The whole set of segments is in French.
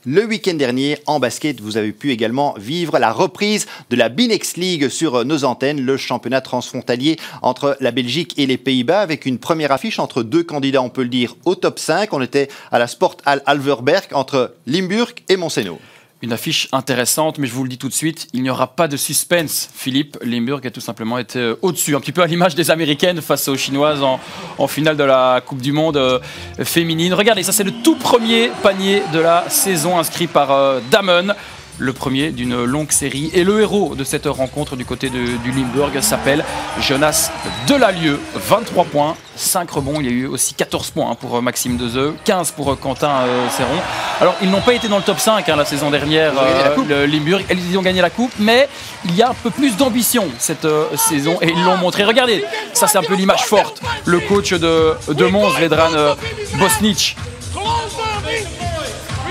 Le week-end dernier, en basket, vous avez pu également vivre la reprise de la B-Next League sur nos antennes, le championnat transfrontalier entre la Belgique et les Pays-Bas, avec une première affiche entre deux candidats, on peut le dire, au top 5. On était à la Sporthal Alverberg entre Limburg et Montseno. Une affiche intéressante, mais je vous le dis tout de suite, il n'y aura pas de suspense. Philippe, Limburg a tout simplement été au-dessus, un petit peu à l'image des Américaines face aux Chinoises en finale de la Coupe du Monde féminine. Regardez, ça c'est le tout premier panier de la saison inscrit par Damon. Le premier d'une longue série. Et le héros de cette rencontre du côté du Limburg s'appelle Jonas Delalieu. 23 points, 5 rebonds. Il y a eu aussi 14 points pour Maxime Dezeux, 15 pour Quentin Serron. Alors, ils n'ont pas été dans le top 5 la saison dernière, le Limburg. Ils ont gagné la coupe, mais il y a un peu plus d'ambition cette saison et ils l'ont montré. Regardez, ça c'est un peu l'image forte. Le coach de Mons, Vedran Bosnic.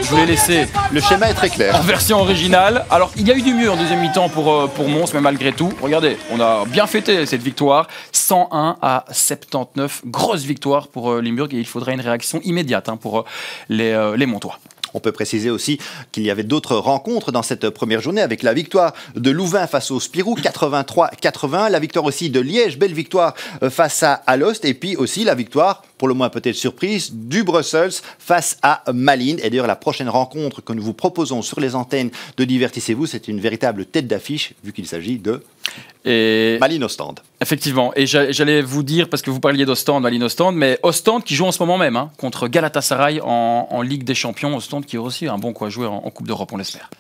Je vous l'ai laissé. Le schéma est très clair. En version originale. Alors, il y a eu du mieux en deuxième mi-temps pour Mons, mais malgré tout, regardez, on a bien fêté cette victoire. 101 à 79. Grosse victoire pour Limburg et il faudrait une réaction immédiate pour les Montois. On peut préciser aussi qu'il y avait d'autres rencontres dans cette première journée avec la victoire de Louvain face au Spirou, 83-80. La victoire aussi de Liège, belle victoire face à Alost. Et puis aussi la victoire, pour le moins peut-être surprise, du Brussels face à Malines. Et d'ailleurs, la prochaine rencontre que nous vous proposons sur les antennes de Divertissez-vous, c'est une véritable tête d'affiche, vu qu'il s'agit de Malines-Ostende. Effectivement, et j'allais vous dire, parce que vous parliez d'Ostende, Malines-Ostende, mais Ostende qui joue en ce moment même contre Galatasaray en Ligue des Champions. Ostende qui a aussi un bon quoi jouer en Coupe d'Europe, on l'espère.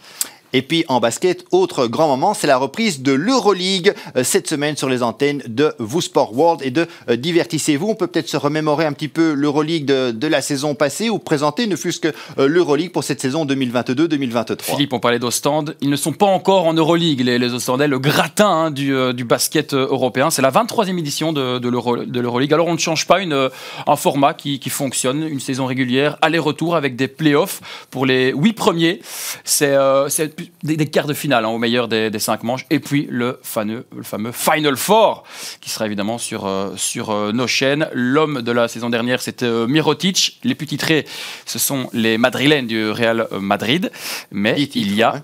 Et puis en basket, autre grand moment, c'est la reprise de l'Euroleague cette semaine sur les antennes de Vous Sport World et de Divertissez-vous. On peut peut-être se remémorer un petit peu l'Euroleague de la saison passée ou présenter ne fût-ce que l'Euroleague pour cette saison 2022-2023. Philippe, on parlait d'Ostende. Ils ne sont pas encore en Euroleague, les Ostendais, le gratin du basket européen. C'est la 23e édition de l'Euroleague. Alors on ne change pas un format qui fonctionne, une saison régulière, aller-retour avec des playoffs pour les 8 premiers. C'est des quarts de finale au meilleur des 5 manches, et puis le fameux Final Four qui sera évidemment sur nos chaînes. L'homme de la saison dernière, c'était Mirotic. Les plus titrés, ce sont les Madrilènes du Real Madrid, mais il y a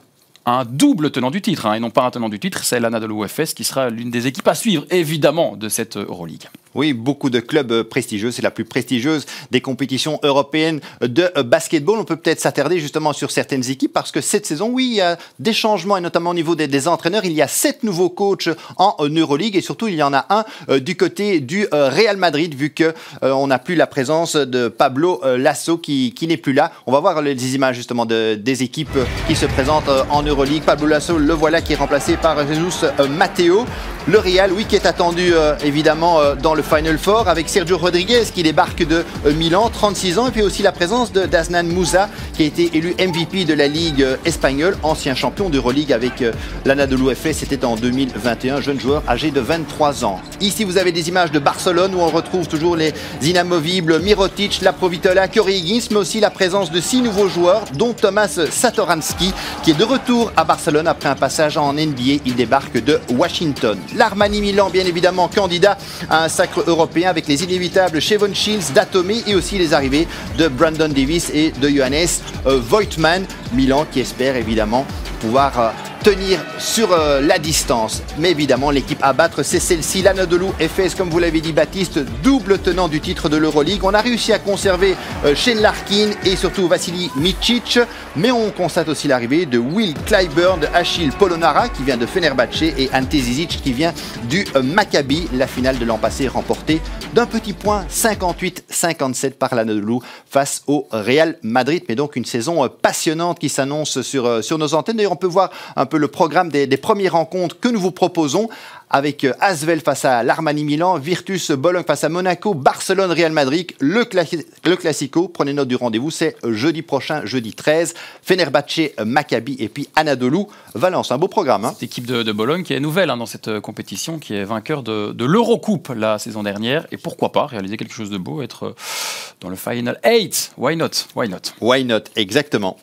un double tenant du titre, et non pas un tenant du titre, c'est l'Anadolu Efes qui sera l'une des équipes à suivre évidemment de cette Euroleague. Oui, beaucoup de clubs prestigieux. C'est la plus prestigieuse des compétitions européennes de basketball. On peut peut-être s'attarder justement sur certaines équipes parce que cette saison, oui, il y a des changements et notamment au niveau des entraîneurs. Il y a 7 nouveaux coachs en Euroleague et surtout, il y en a un du côté du Real Madrid vu qu'on n'a plus la présence de Pablo Lasso qui n'est plus là. On va voir les images justement des équipes qui se présentent en Euroleague. Pablo Lasso, le voilà qui est remplacé par Jesus Matteo. Le Real, oui, qui est attendu évidemment dans le Final Four avec Sergio Rodriguez qui débarque de Milan, 36 ans, et puis aussi la présence de Daznan Moussa qui a été élu MVP de la Ligue espagnole, ancien champion d'Euroleague avec l'Anadolu Efes, c'était en 2021, jeune joueur âgé de 23 ans. Ici, vous avez des images de Barcelone où on retrouve toujours les inamovibles Mirotic, Laprovitola, Corey Higgins, mais aussi la présence de 6 nouveaux joueurs, dont Thomas Satoransky qui est de retour à Barcelone après un passage en NBA. Il débarque de Washington. L'Armani Milan, bien évidemment, candidat à un sacre européen avec les inévitables Shevon Shields, Datomé et aussi les arrivées de Brandon Davis et de Johannes Voigtman. Milan qui espère évidemment pouvoir tenir sur la distance. Mais évidemment, l'équipe à battre, c'est celle-ci, l'Anadolu Efes, comme vous l'avez dit, Baptiste, double tenant du titre de l'Euroleague. On a réussi à conserver Shane Larkin et surtout Vassili Micic, mais on constate aussi l'arrivée de Will Clyburn, de Achille Polonara qui vient de Fenerbahçe et Ante Zizic qui vient du Maccabi. La finale de l'an passé remportée d'un petit point, 58-57 par l'Anadolu face au Real Madrid. Mais donc une saison passionnante qui s'annonce sur nos antennes. D'ailleurs, on peut voir un peu le programme des premières rencontres que nous vous proposons avec Asvel face à l'Armani Milan, Virtus Bologne face à Monaco, Barcelone Real Madrid, le Classico. Prenez note du rendez-vous, c'est jeudi prochain, jeudi 13, Fenerbahçe Maccabi et puis Anadolu Valence. Un beau programme. Cette équipe de Bologne qui est nouvelle dans cette compétition, qui est vainqueur de l'Eurocoupe la saison dernière, et pourquoi pas réaliser quelque chose de beau, être dans le Final 8. Why not? Why not? Why not, exactement.